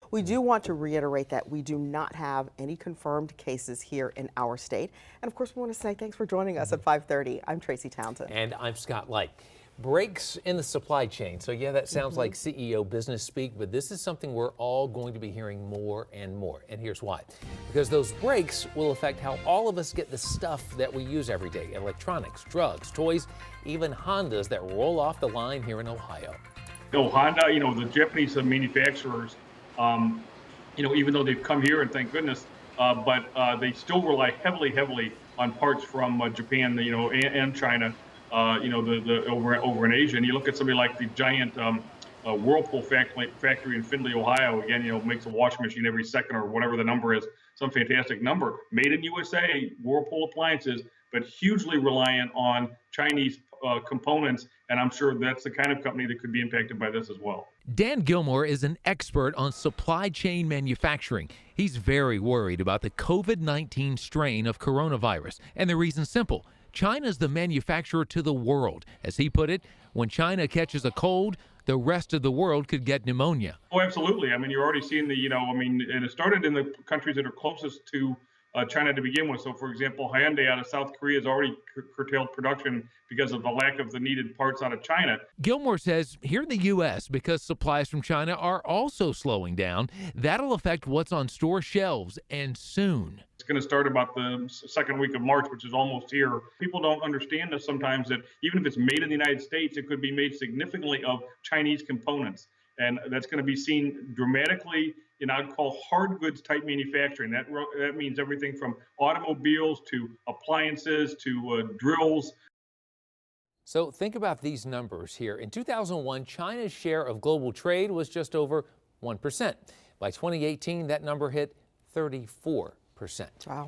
We do want to reiterate that we do not have any confirmed cases here in our state. And of course, we want to say thanks for joining us at 5:30. I'm Tracy Townsend. And I'm Scott Light. Breaks in the supply chain. So yeah, that sounds like CEO business speak, but this is something we're all going to be hearing more and more. And here's why. Because those breaks will affect how all of us get the stuff that we use every day. Electronics, drugs, toys, even Hondas that roll off the line here in Ohio. Honda, the Japanese manufacturers, even though they've come here and thank goodness, but they still rely heavily on parts from Japan, and China, over in Asia. And you look at somebody like the giant Whirlpool factory in Findlay, Ohio. Again, makes a washing machine every second or whatever the number is, some fantastic number. Made in USA, Whirlpool appliances, but hugely reliant on Chinese components. And I'm sure that's the kind of company that could be impacted by this as well. Dan Gilmore is an expert on supply chain manufacturing. He's very worried about the COVID-19 strain of coronavirus. And the reason's simple. China's the manufacturer to the world. As he put it, when China catches a cold, the rest of the world could get pneumonia. Oh, absolutely. You're already seeing and it started in the countries that are closest to China to begin with. So, for example, Hyundai out of South Korea has already curtailed production because of the lack of the needed parts out of China. Gilmore says here in the U.S., because supplies from China are also slowing down, that'll affect what's on store shelves, and soon. It's going to start about the second week of March, which is almost here. People don't understand this sometimes, that even if it's made in the United States, it could be made significantly of Chinese components. And that's going to be seen dramatically in, I'd call, hard goods type manufacturing. That means everything from automobiles to appliances to drills. So think about these numbers here. In 2001, China's share of global trade was just over 1%. By 2018, that number hit 34%. Wow.